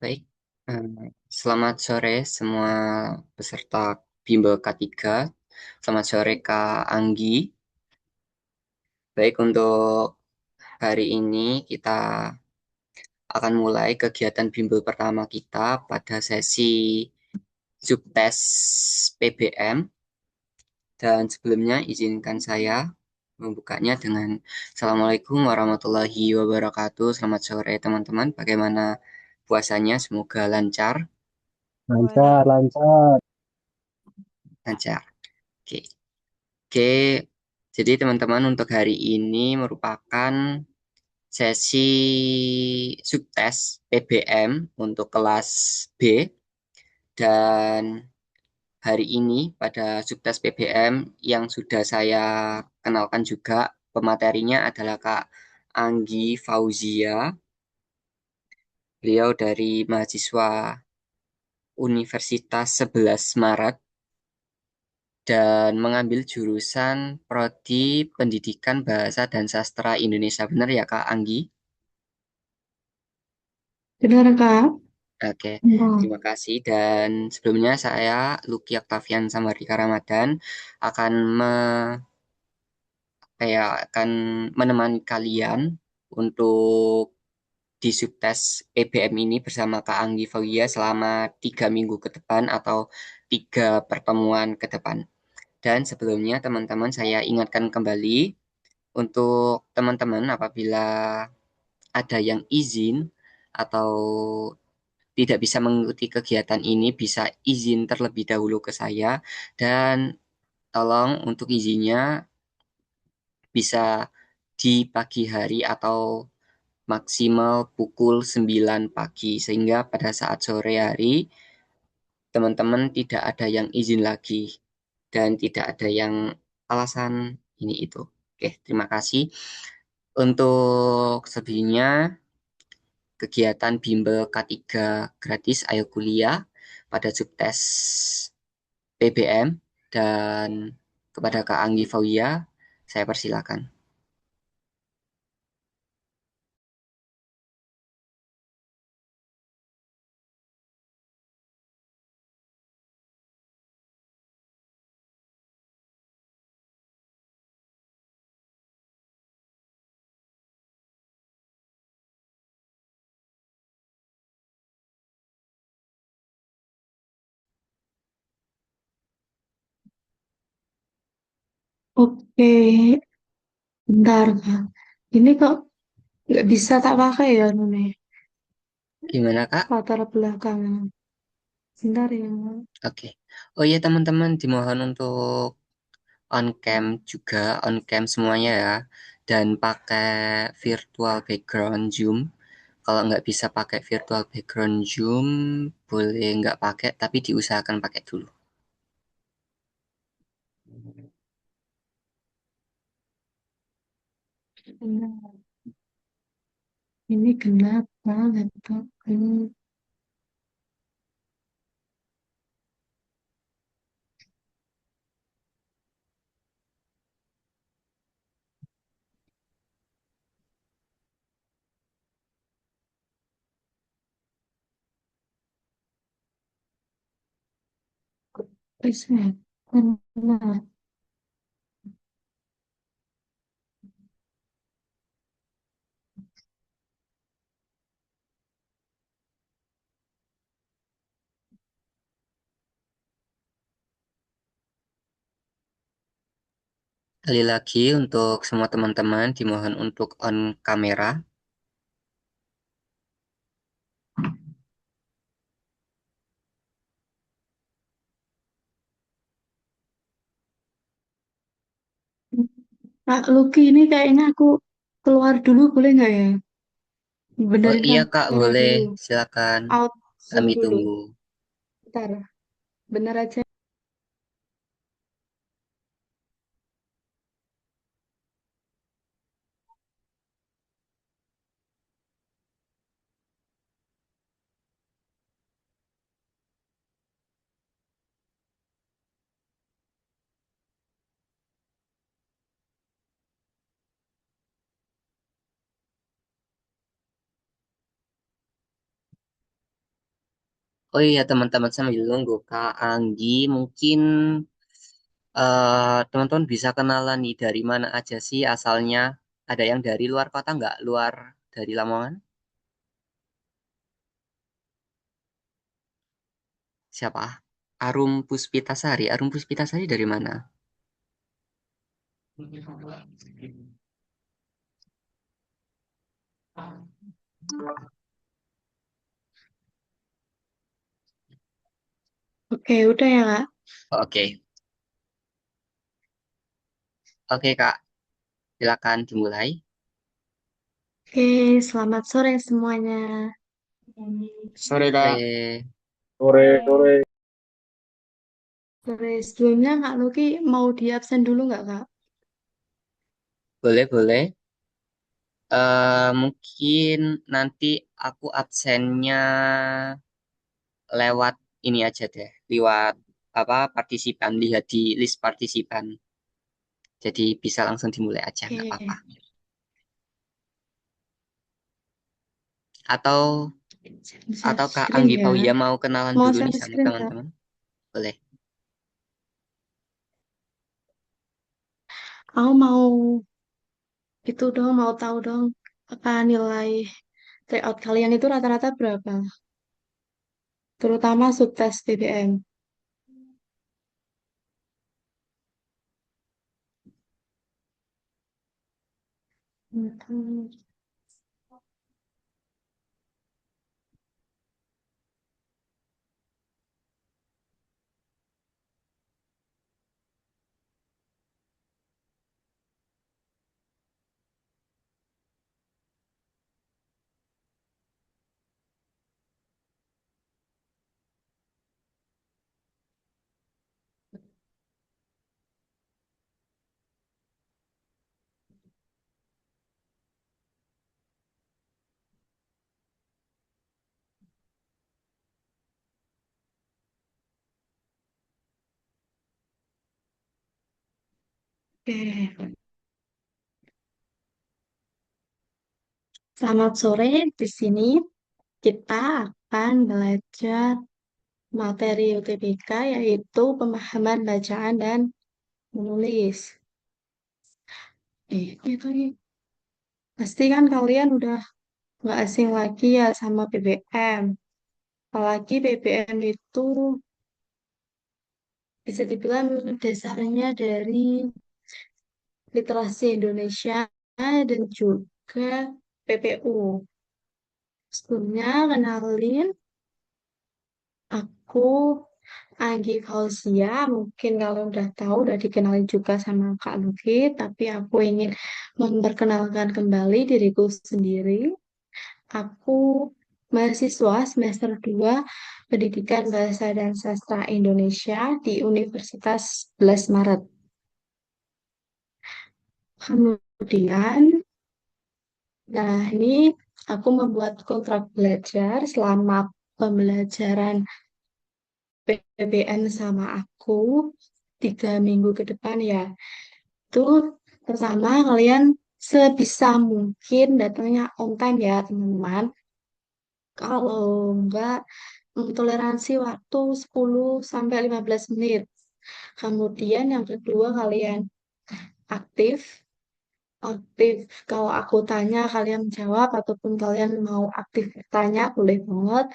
Baik, selamat sore semua peserta Bimbel K3. Selamat sore Kak Anggi. Baik, untuk hari ini kita akan mulai kegiatan bimbel pertama kita pada sesi subtes PBM. Dan sebelumnya izinkan saya membukanya dengan Assalamualaikum warahmatullahi wabarakatuh. Selamat sore teman-teman. Bagaimana puasanya? Semoga lancar. Lancar, lancar. Lancar. Oke. Oke, jadi teman-teman untuk hari ini merupakan sesi subtes PBM untuk kelas B dan hari ini pada subtes PBM yang sudah saya kenalkan juga pematerinya adalah Kak Anggi Fauzia. Beliau dari mahasiswa Universitas 11 Maret dan mengambil jurusan Prodi Pendidikan Bahasa dan Sastra Indonesia. Benar ya Kak Anggi? Benar, Kak? Oke, Benar. terima kasih. Dan sebelumnya saya Lucky Octavian Samardika Ramadan akan akan menemani kalian untuk di subtes PBM ini bersama Kak Anggi Fauya selama 3 minggu ke depan atau 3 pertemuan ke depan. Dan sebelumnya teman-teman saya ingatkan kembali untuk teman-teman apabila ada yang izin atau tidak bisa mengikuti kegiatan ini bisa izin terlebih dahulu ke saya dan tolong untuk izinnya bisa di pagi hari atau maksimal pukul 9 pagi sehingga pada saat sore hari teman-teman tidak ada yang izin lagi dan tidak ada yang alasan ini itu. Oke, terima kasih. Untuk selebihnya kegiatan bimbel K3 gratis Ayo Kuliah pada subtes PBM dan kepada Kak Anggi Fauya, saya persilakan. Oke, bentar, Kak. Ini kok nggak bisa tak pakai ya, Nune? Gimana Kak? Latar belakang. Bentar ya. Oke. Oh iya teman-teman dimohon untuk on cam juga, on cam semuanya ya. Dan pakai virtual background Zoom. Kalau nggak bisa pakai virtual background Zoom, boleh nggak pakai, tapi diusahakan pakai dulu. Benar. Ini kenapa laptop ini reset? Benar. Sekali lagi untuk semua teman-teman dimohon untuk on kamera. Kak Lucky, ini kayaknya aku keluar dulu, boleh nggak ya? Oh Benerin iya Kak, kamera boleh. dulu. Silakan. Out Zoom Kami dulu. tunggu. Bentar. Bener aja. Oh iya teman-teman sambil nunggu Kak Anggi mungkin teman-teman bisa kenalan nih dari mana aja sih asalnya? Ada yang dari luar kota nggak? Luar dari Lamongan? Siapa? Arum Puspitasari. Arum Puspitasari dari mana? Oke, udah ya, Kak. Oke, oke Kak, silakan dimulai. Oke, selamat sore semuanya. Sore Kak. Sore. Sore, sore. Sore, sebelumnya Kak Luki mau di absen dulu nggak, Kak? Boleh, boleh. Mungkin nanti aku absennya lewat ini aja deh, lewat apa partisipan, lihat di list partisipan. Jadi bisa langsung dimulai aja, nggak apa-apa. Oke, Atau share Kak screen Anggi ya. Pauya mau kenalan Mau dulu nih share sama screen, Kak? teman-teman? Boleh. Aku mau itu dong, mau tahu dong apa nilai tryout kalian itu rata-rata berapa? Terutama subtes BBM. Hmm, Oke, selamat sore. Di sini kita akan belajar materi UTBK yaitu pemahaman bacaan dan menulis. Itu nih. Pasti kan kalian udah nggak asing lagi ya sama BBM. Apalagi BBM itu bisa dibilang dasarnya dari literasi Indonesia dan juga PPU. Sebelumnya kenalin, aku Agi Fauzia. Mungkin kalau udah tahu, udah dikenalin juga sama Kak Luki, tapi aku ingin memperkenalkan kembali diriku sendiri. Aku mahasiswa semester 2 Pendidikan Bahasa dan Sastra Indonesia di Universitas 11 Maret. Kemudian, nah ini aku membuat kontrak belajar selama pembelajaran PPN sama aku 3 minggu ke depan ya. Itu pertama kalian sebisa mungkin datangnya on time ya teman-teman. Kalau enggak, toleransi waktu 10 sampai 15 menit. Kemudian yang kedua kalian aktif. Aktif kalau aku tanya kalian jawab ataupun kalian mau aktif bertanya boleh banget.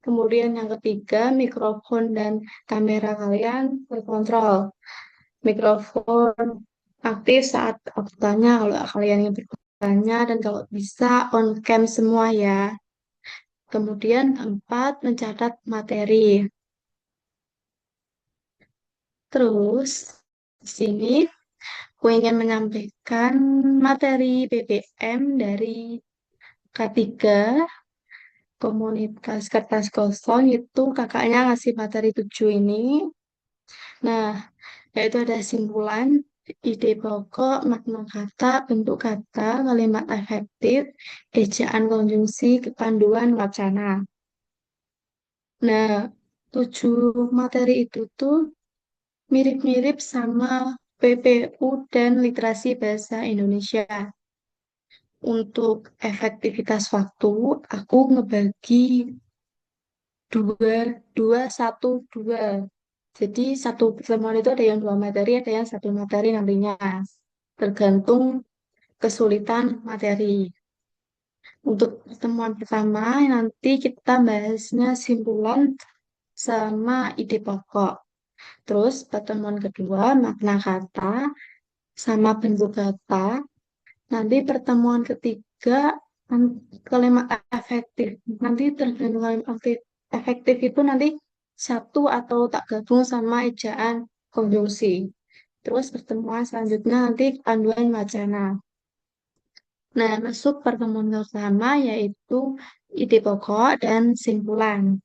Kemudian yang ketiga mikrofon dan kamera kalian terkontrol. Mikrofon aktif saat aku tanya kalau kalian yang bertanya dan kalau bisa on cam semua ya. Kemudian keempat mencatat materi. Terus di sini aku ingin menyampaikan materi BBM dari K3 komunitas kertas kosong itu kakaknya ngasih materi 7 ini. Nah, yaitu ada simpulan, ide pokok, makna kata, bentuk kata, kalimat efektif, ejaan konjungsi, kepanduan wacana. Nah, 7 materi itu tuh mirip-mirip sama PPU dan literasi bahasa Indonesia. Untuk efektivitas waktu, aku ngebagi dua, dua, satu, dua. Jadi satu pertemuan itu ada yang dua materi, ada yang satu materi nantinya. Tergantung kesulitan materi. Untuk pertemuan pertama, nanti kita bahasnya simpulan sama ide pokok. Terus pertemuan kedua, makna kata sama bentuk kata. Nanti pertemuan ketiga, kalimat efektif. Nanti tergantung kalimat efektif itu nanti satu atau tak gabung sama ejaan konjungsi. Terus pertemuan selanjutnya nanti panduan wacana. Nah, masuk pertemuan pertama yaitu ide pokok dan simpulan.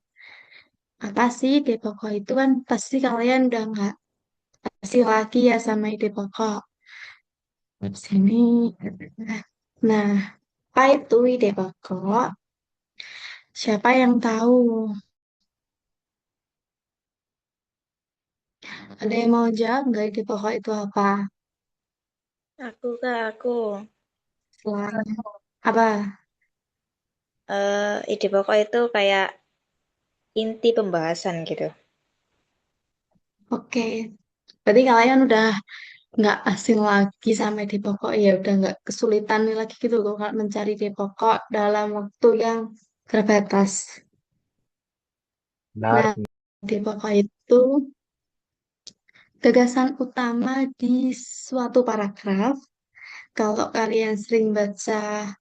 Apa sih ide pokok itu kan pasti kalian udah nggak asing lagi ya sama ide pokok. Di sini. Nah, apa itu ide pokok? Siapa yang tahu? Ada yang mau jawab nggak ide pokok itu apa? Aku. Selain apa? Ide pokok itu kayak inti pembahasan gitu. Oke, berarti kalian udah nggak asing lagi sama ide pokok ya, udah nggak kesulitan lagi gitu loh kalau mencari ide pokok dalam waktu yang terbatas. Benar. Nah, ide pokok itu gagasan utama di suatu paragraf. Kalau kalian sering baca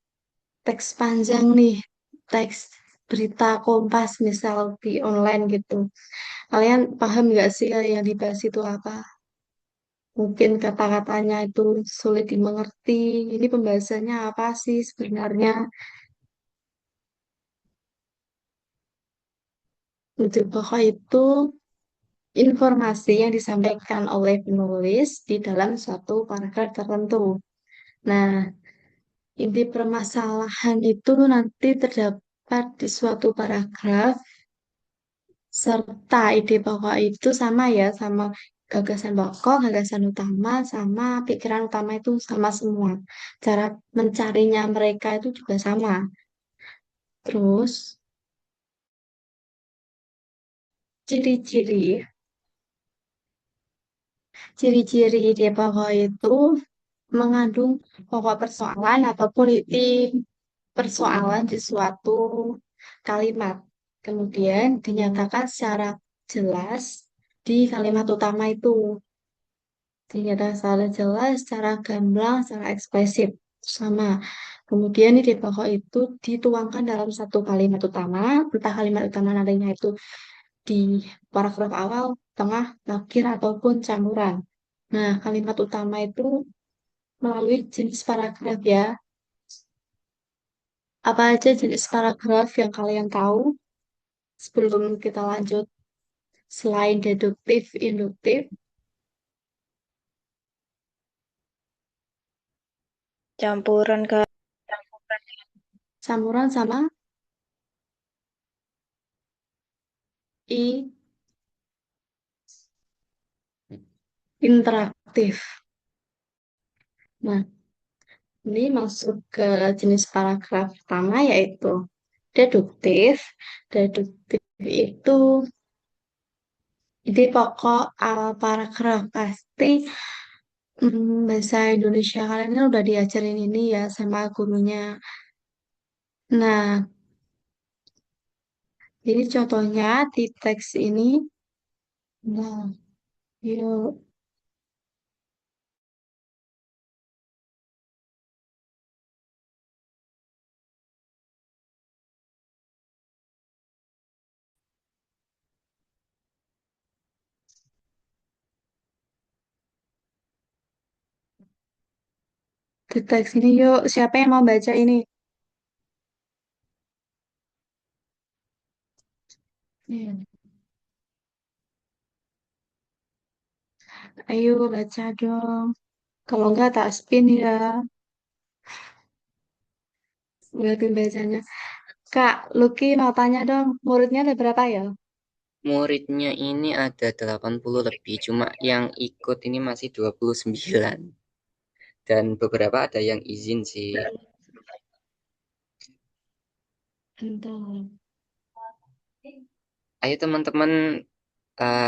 teks panjang nih, teks berita Kompas misal di online gitu. Kalian paham nggak sih yang dibahas itu apa? Mungkin kata-katanya itu sulit dimengerti. Ini pembahasannya apa sih sebenarnya? Untuk pokok itu informasi yang disampaikan oleh penulis di dalam suatu paragraf tertentu. Nah, inti permasalahan itu nanti terdapat di suatu paragraf serta ide pokok itu sama ya, sama gagasan pokok, gagasan utama, sama pikiran utama itu sama semua. Cara mencarinya mereka itu juga sama. Terus, ciri-ciri. Ciri-ciri ide pokok itu mengandung pokok persoalan ataupun inti persoalan di suatu kalimat. Kemudian dinyatakan secara jelas di kalimat utama itu. Dinyatakan secara jelas, secara gamblang, secara ekspresif. Sama. Kemudian ide pokok itu dituangkan dalam satu kalimat utama, entah kalimat utama nantinya itu di paragraf awal, tengah, akhir, ataupun campuran. Nah, kalimat utama itu melalui jenis paragraf ya. Apa aja jenis paragraf yang kalian tahu sebelum kita lanjut? Selain deduktif, induktif, Campuran ke campuran sama i interaktif. Nah, ini masuk ke jenis paragraf pertama yaitu deduktif. Deduktif itu ide pokok paragraf pasti bahasa Indonesia kalian kan udah diajarin ini ya sama gurunya. Nah, jadi contohnya di teks ini, nah, yuk, di teks ini yuk, siapa yang mau baca ini? Iya. Ayo baca dong. Kalau enggak tak spin ya, liatin bacanya. Kak, Lucky mau tanya dong, muridnya ada berapa ya? Muridnya ini ada 80 lebih, cuma yang ikut ini masih 29. Dan beberapa ada yang izin sih. Bentar. Ayo teman-teman,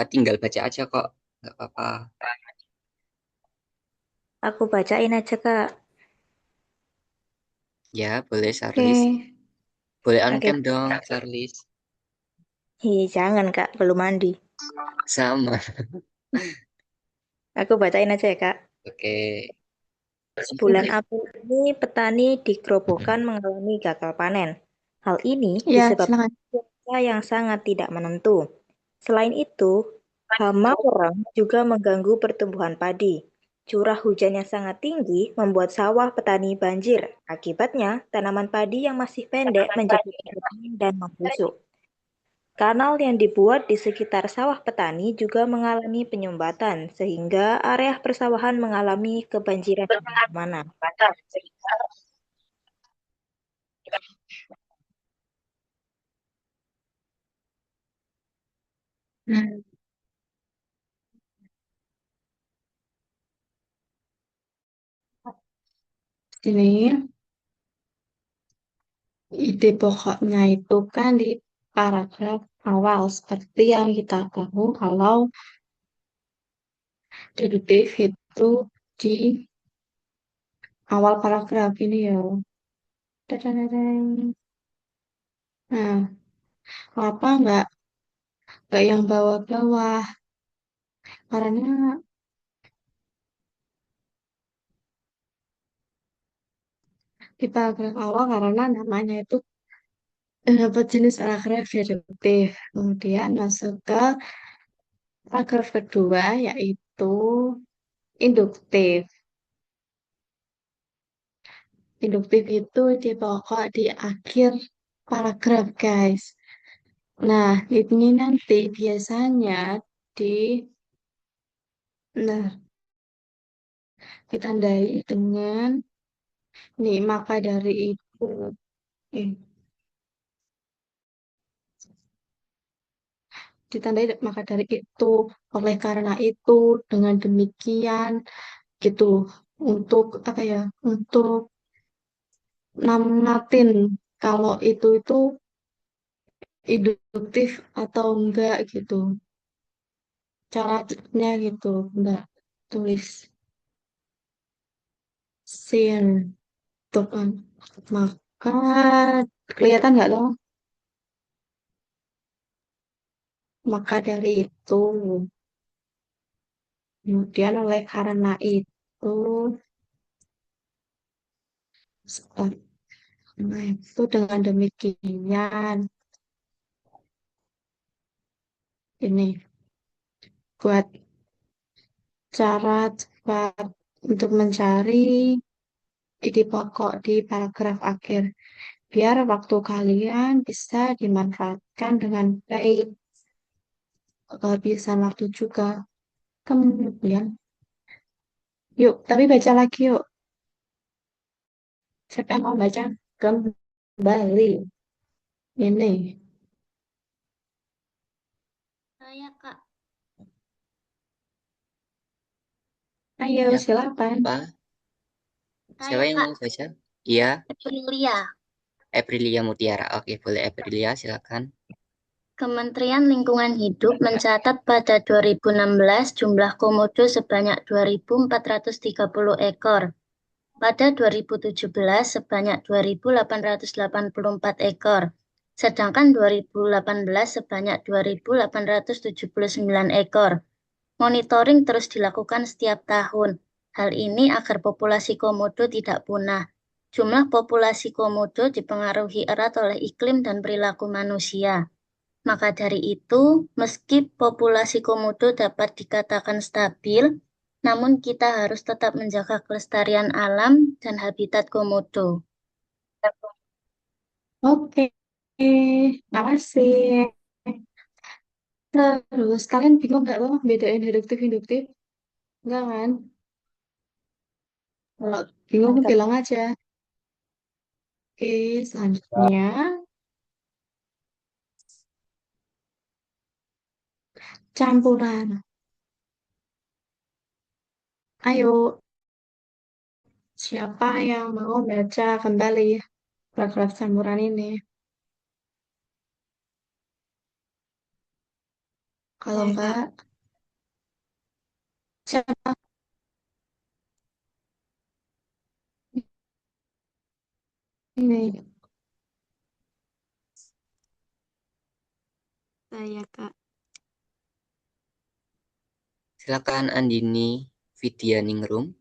tinggal baca aja kok, nggak apa-apa. Aku bacain aja, Kak. Ya, boleh Oke. Charles. Boleh on Oke. cam dong, Charles. Jangan, Kak. Belum mandi. Sama. Aku bacain aja ya, Kak. Oke. Bulan April ini petani di Grobogan mengalami gagal panen. Hal ini Ya, disebabkan silakan. cuaca yang sangat tidak menentu. Selain itu, hama orang juga mengganggu pertumbuhan padi. Curah hujan yang sangat tinggi membuat sawah petani banjir. Akibatnya, tanaman padi yang masih pendek menjadi kering dan membusuk. Kanal yang dibuat di sekitar sawah petani juga mengalami penyumbatan, sehingga area persawahan mengalami kebanjiran di mana-mana. Nah, ini ide pokoknya itu kan di paragraf awal seperti yang kita tahu kalau deduktif itu di awal paragraf ini ya. Dadadadang. Nah, apa nggak yang bawah-bawah? Karena di paragraf awal karena namanya itu dapat jenis paragraf deduktif. Kemudian masuk ke paragraf kedua yaitu induktif. Induktif itu di pokok di akhir paragraf, guys. Nah, ini nanti biasanya di nah ditandai dengan nih maka dari itu. Eh, ditandai maka dari itu, oleh karena itu, dengan demikian gitu. Untuk apa ya? Untuk namatin kalau itu induktif atau enggak gitu. Caranya gitu, enggak tulis sin tuh kan. Maka kelihatan nggak dong? Maka dari itu, kemudian oleh karena itu, nah, itu dengan demikian ini buat cara cepat untuk mencari ide pokok di paragraf akhir biar waktu kalian bisa dimanfaatkan dengan baik kehabisan waktu juga kemudian yuk tapi baca lagi yuk siapa yang mau baca kembali ini Saya Kak, ayo Ya, silakan. apa? Siapa saya yang Kak mau baca? Iya, Aprilia. Aprilia Mutiara. Oke, boleh Aprilia, silakan. Kementerian Lingkungan Hidup mencatat pada 2016 jumlah komodo sebanyak 2.430 ekor. Pada 2017 sebanyak 2.884 ekor. Sedangkan 2018 sebanyak 2.879 ekor. Monitoring terus dilakukan setiap tahun. Hal ini agar populasi komodo tidak punah. Jumlah populasi komodo dipengaruhi erat oleh iklim dan perilaku manusia. Maka dari itu, meski populasi komodo dapat dikatakan stabil, namun kita harus tetap menjaga kelestarian alam dan habitat komodo. Oke, makasih. Terus kalian bingung nggak loh bedain deduktif induktif? Enggak kan? Kalau bingung Mantap. bilang aja. Oke, selanjutnya campuran. Ayo, siapa yang mau baca kembali paragraf campuran ini? Kalau enggak, siapa ini? Saya, Kak. Silakan Andini Vidyaningrum.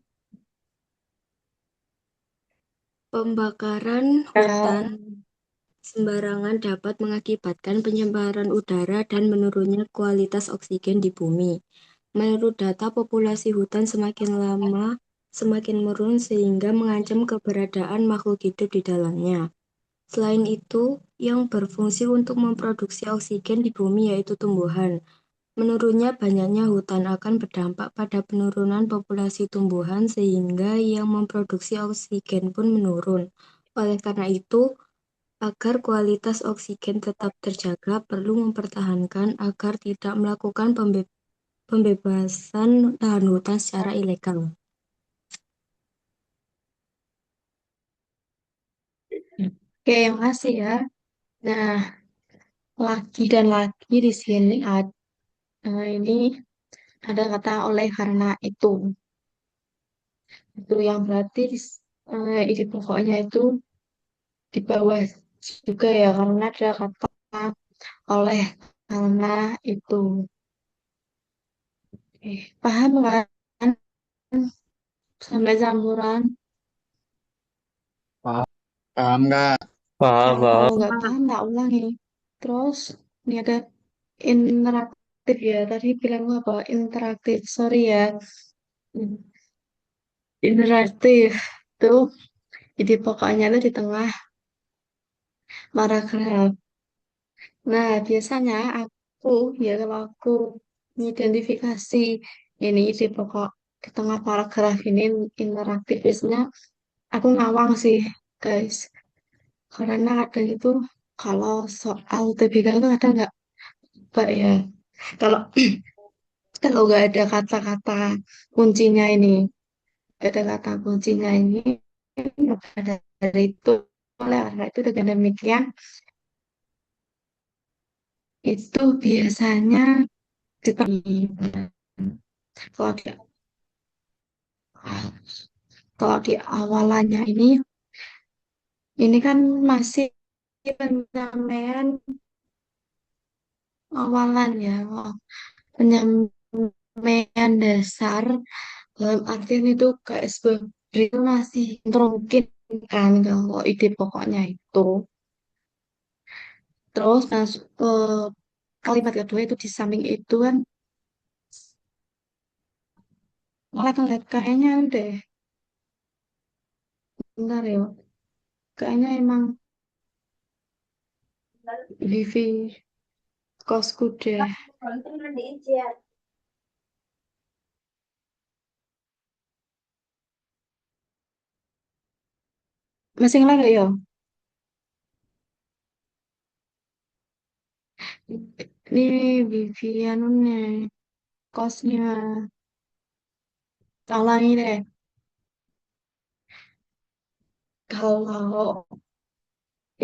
Pembakaran Ya, hutan sembarangan dapat mengakibatkan pencemaran udara dan menurunnya kualitas oksigen di bumi. Menurut data, populasi hutan semakin lama semakin menurun sehingga mengancam keberadaan makhluk hidup di dalamnya. Selain itu, yang berfungsi untuk memproduksi oksigen di bumi yaitu tumbuhan. Menurunnya banyaknya hutan akan berdampak pada penurunan populasi tumbuhan sehingga yang memproduksi oksigen pun menurun. Oleh karena itu, agar kualitas oksigen tetap terjaga, perlu mempertahankan agar tidak melakukan pembebasan lahan hutan secara ilegal. oke, makasih ya. Nah, lagi dan lagi di sini ada ini ada kata oleh karena itu. Itu yang berarti ide pokoknya itu di bawah juga ya karena ada kata oleh karena itu. Paham kan sampai campuran? Paham, paham nggak? Paham, Kalau paham. nggak paham tak ulangi. Terus ini ada interaktif ya. Tadi bilang apa? Interaktif. Sorry ya. Hmm, interaktif. Tuh, jadi pokoknya itu di tengah paragraf. Nah, biasanya aku ya kalau aku mengidentifikasi ini ide pokok di tengah paragraf ini interaktif biasanya aku ngawang sih, guys. Karena kadang itu kalau soal TBK itu kadang nggak Pak ya. Kalau kalau nggak ada kata-kata kuncinya ini, nggak ada kata kuncinya ini, maka dari itu oleh karena itu dengan demikian itu biasanya ditanya kalau di kalau di awalannya ini kan masih penyampaian awalan ya, penyampaian dasar dalam artian itu kayak sebuah berita masih mungkin kan kalau ide pokoknya itu. Terus masuk ke kalimat kedua itu di samping itu kan ngeliat kayaknya udah bentar ya kayaknya emang Vivi kosku deh masih ngelag ya ini Vivi anu nih kosnya ulangi deh kalau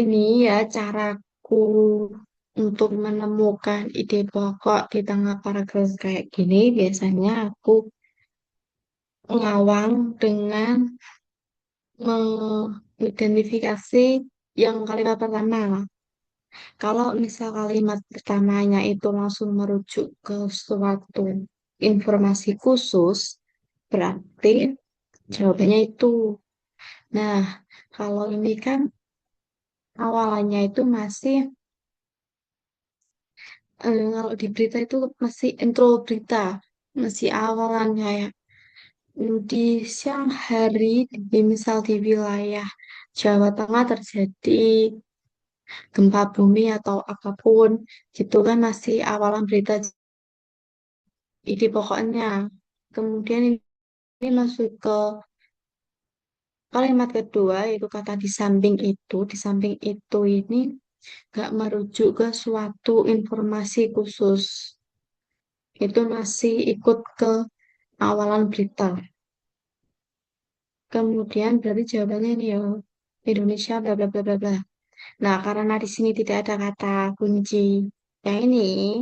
ini ya caraku untuk menemukan ide pokok di tengah paragraf kayak gini biasanya aku ngawang dengan mengidentifikasi yang kalimat pertama. Kalau misal kalimat pertamanya itu langsung merujuk ke suatu informasi khusus, berarti jawabannya itu. Nah, kalau ini kan awalannya itu masih, kalau di berita itu masih intro berita, masih awalannya ya. Di siang hari, misal di wilayah Jawa Tengah terjadi gempa bumi atau apapun, gitu kan masih awalan berita ide pokoknya. Kemudian ini masuk ke kalimat kedua, yaitu kata di samping itu ini nggak merujuk ke suatu informasi khusus. Itu masih ikut ke awalan berita. Kemudian berarti jawabannya ini ya, Indonesia bla bla bla bla bla. Nah, karena di sini tidak ada kata kunci yang ini,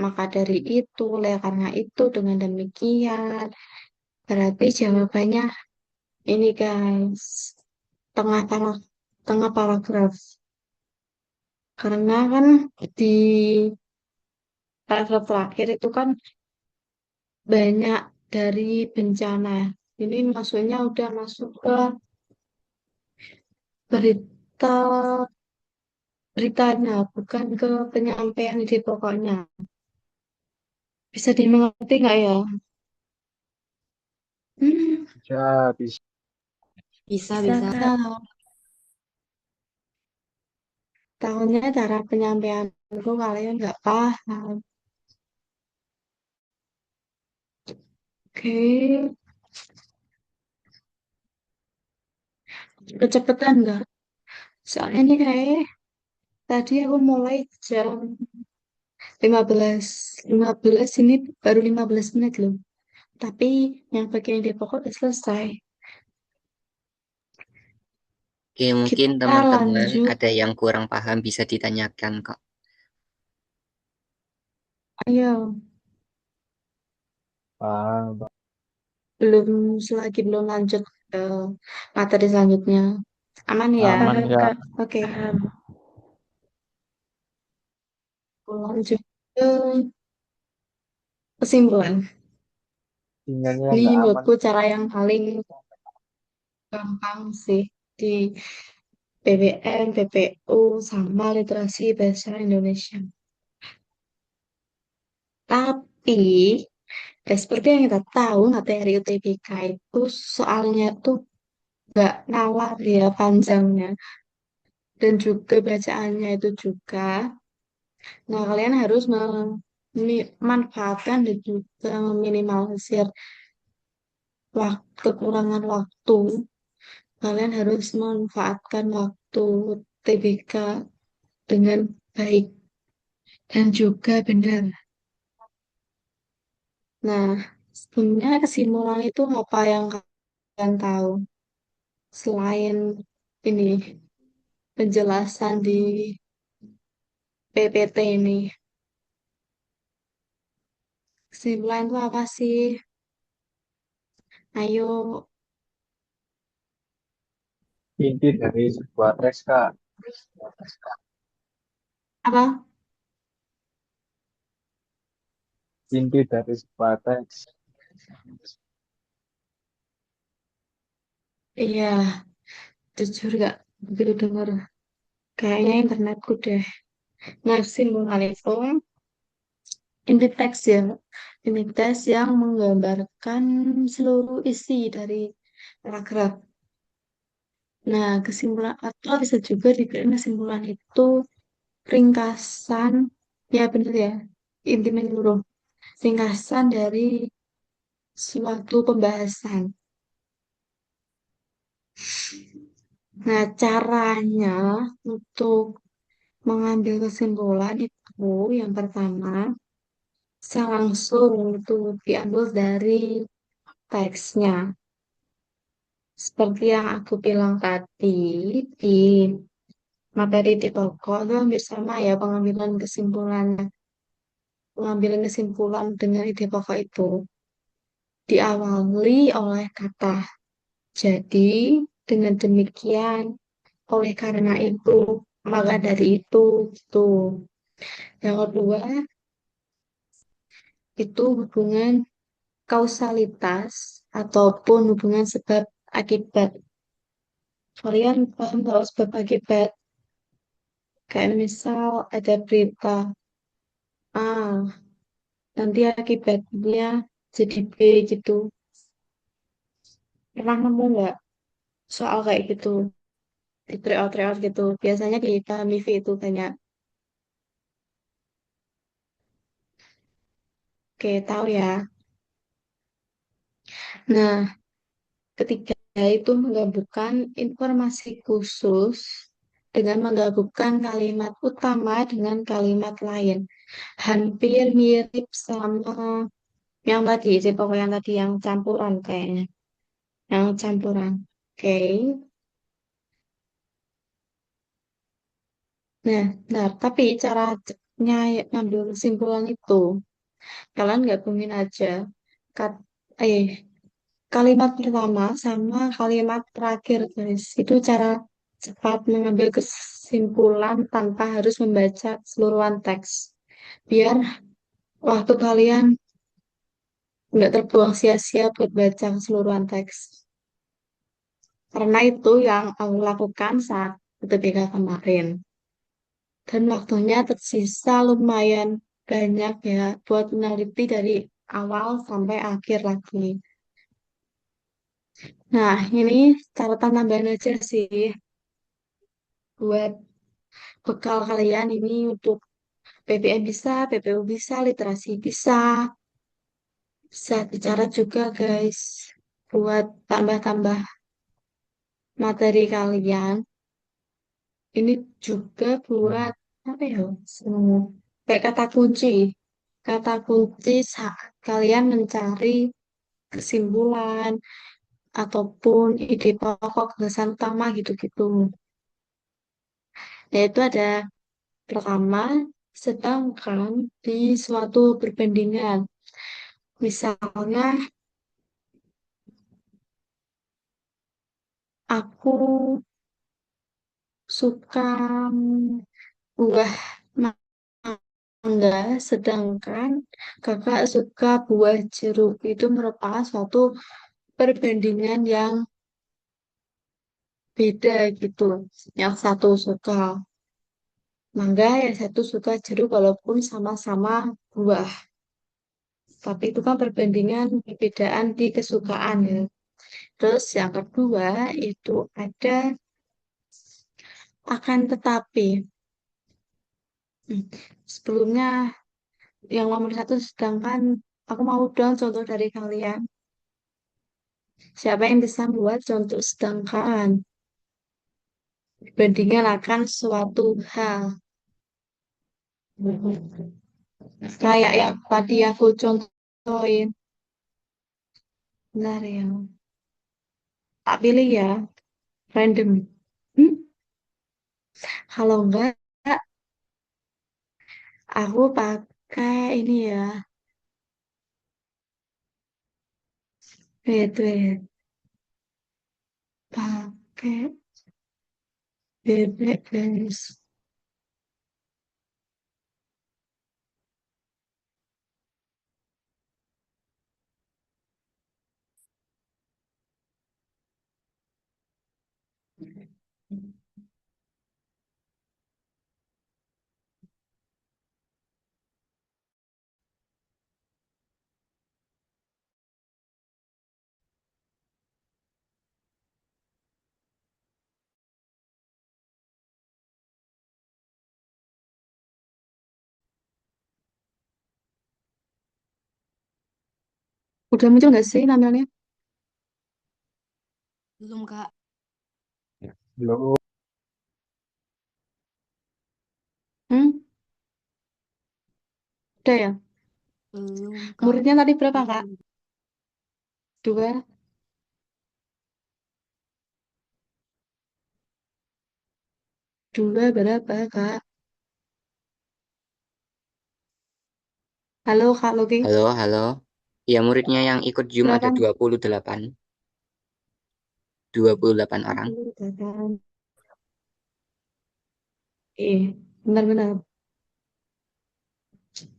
Maka dari itu, oleh karena itu, dengan demikian, berarti jawabannya ini guys, tengah paragraf, tengah paragraf. Karena kan di paragraf terakhir itu kan banyak dari bencana. Ini maksudnya udah masuk ke berita beritanya, bukan ke penyampaian ide pokoknya. Bisa dimengerti nggak ya? Hmm, Bisa, bisa. Bisa, bisa. bisa. Tahunya cara penyampaianku kalian nggak paham. Oke, kecepatan nggak? Soalnya ini kayak tadi aku mulai jam 15 15 ini baru 15 menit loh. Tapi yang bagian ide pokok udah selesai. Oke, mungkin Kita teman-teman lanjut. ada yang kurang paham bisa ditanyakan kok. Ayo, Paham, Pak. belum lanjut ke materi selanjutnya. Aman ya? Aman Paham, ya. Kak. Oke, Paham. aku lanjut ke kesimpulan. Sinyalnya Ini nggak aman. menurutku cara yang paling gampang sih di PBN, PPU, sama literasi bahasa Indonesia. Tapi, ya seperti yang kita tahu, materi UTBK itu soalnya tuh nggak nawar ya panjangnya. Dan juga bacaannya itu juga. Nah, kalian harus memanfaatkan dan juga meminimalisir kekurangan waktu. Kalian harus memanfaatkan waktu TBK dengan baik dan juga benar. Nah, sebenarnya kesimpulan itu apa yang kalian tahu selain ini penjelasan di PPT ini? Kesimpulan itu apa sih? Ayo, Inti dari sebuah teks, Kak. apa? Inti dari sebuah teks. Iya, jujur gak begitu denger. Kayaknya internetku deh. Nah, kesimpulan itu inti teks ya. Inti teks yang menggambarkan seluruh isi dari paragraf. Nah, kesimpulan atau bisa juga dibilang kesimpulan itu ringkasan, ya benar ya, inti menyeluruh, ringkasan dari suatu pembahasan. Nah, caranya untuk mengambil kesimpulan itu yang pertama, bisa langsung itu diambil dari teksnya. Seperti yang aku bilang tadi, di materi di pokok itu hampir sama ya pengambilan kesimpulannya. Pengambilan kesimpulan dengan ide pokok itu diawali oleh kata jadi, dengan demikian, oleh karena itu, maka dari itu. Yang kedua, itu hubungan kausalitas ataupun hubungan sebab akibat. Kalian paham tahu sebab akibat? Kayak misal ada berita A, nanti akibatnya jadi B gitu. Pernah nemu nggak soal kayak gitu? Di tryout-tryout gitu. Biasanya di PMIV itu banyak. Oke, tahu ya. Nah, ketiga itu menggabungkan informasi khusus dengan menggabungkan kalimat utama dengan kalimat lain. Hampir mirip sama yang tadi sih, pokoknya yang tadi yang campuran kayaknya. Yang campuran. Oke. Nah, nah, tapi ngambil kesimpulan itu, kalian gabungin aja kat, eh kalimat pertama sama kalimat terakhir, guys. Itu cara cepat mengambil kesimpulan tanpa harus membaca keseluruhan teks. Biar waktu kalian nggak terbuang sia-sia buat baca keseluruhan teks. Karena itu yang aku lakukan saat UTBK kemarin. Dan waktunya tersisa lumayan banyak ya buat meneliti dari awal sampai akhir lagi. Nah, ini catatan tambahan aja sih buat bekal kalian ini untuk PPM bisa, PPU bisa, literasi bisa. Bisa bicara juga guys buat tambah-tambah materi kalian. Ini juga buat apa ya? Kayak kata kunci. Kata kunci saat kalian mencari kesimpulan ataupun ide pokok gagasan utama gitu-gitu. Yaitu ada pertama, sedangkan di suatu perbandingan. Misalnya, aku suka buah mangga, sedangkan kakak suka buah jeruk. Itu merupakan suatu perbandingan yang beda gitu. Yang satu suka mangga, yang satu suka jeruk walaupun sama-sama buah. Tapi itu kan perbandingan perbedaan di kesukaan ya. Terus yang kedua itu ada akan tetapi. Hmm, Sebelumnya yang nomor satu sedangkan aku mau dong contoh dari kalian. Siapa yang bisa buat contoh sedangkan dibandingkan akan suatu hal. Kayak yang tadi aku contohin. Bentar ya. Tak pilih ya. Random. Hmm? Kalau enggak, aku pakai ini ya. Wait, wait. Pakai bebek guys. Udah muncul nggak sih namanya? Belum, Kak. Belum. Hmm? Udah ya? Belum, Kak. Muridnya tadi berapa, Kak? Belum. Dua? Dua berapa, Kak? Halo, Kak Logi. Halo, halo. Ya, muridnya yang ikut Zoom ada Berapa? 28 orang. Kan? Iya, benar-benar.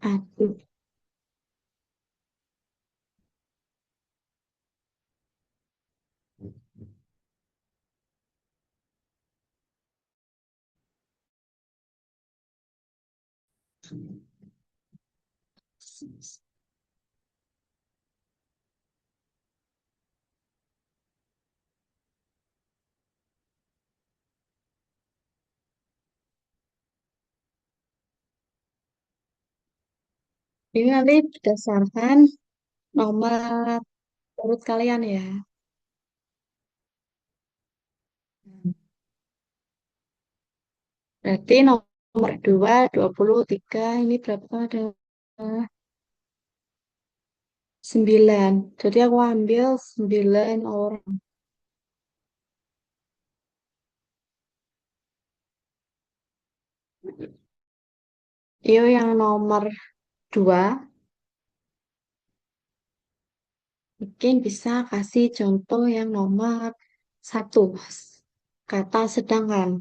Aduh. Ini nanti berdasarkan nomor urut kalian ya. Berarti nomor 2, 23, ini berapa ada 9. Jadi aku ambil 9 orang. Yo yang nomor 2, mungkin bisa kasih contoh yang nomor 1, kata sedangkan.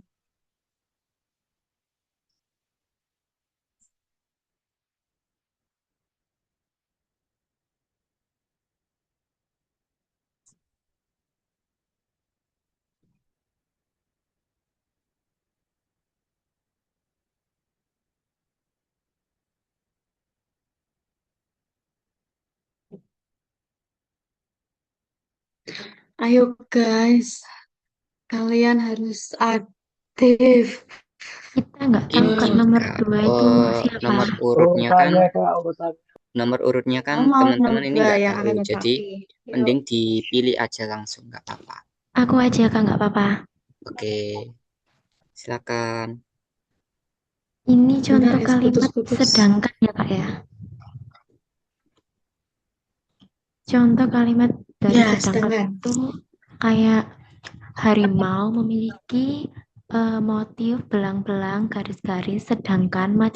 Ayo guys, kalian harus aktif. Kita nggak Mungkin tahu kan nomor jika 2 itu siapa. nomor urutnya kan Urutannya Kak, urutan. nomor urutnya kan Nomor teman-teman ini 2 nggak yang tahu, akan jadi tetapi. Yuk. mending dipilih aja langsung, nggak apa-apa. Aku aja Kak, nggak apa-apa. Oke, silakan. Ini Bentar, contoh es kalimat putus-putus. sedangkan ya Kak ya. Contoh kalimat dari Ya, sedangkan sedangkan. itu kayak harimau memiliki motif belang-belang garis-garis, sedangkan macan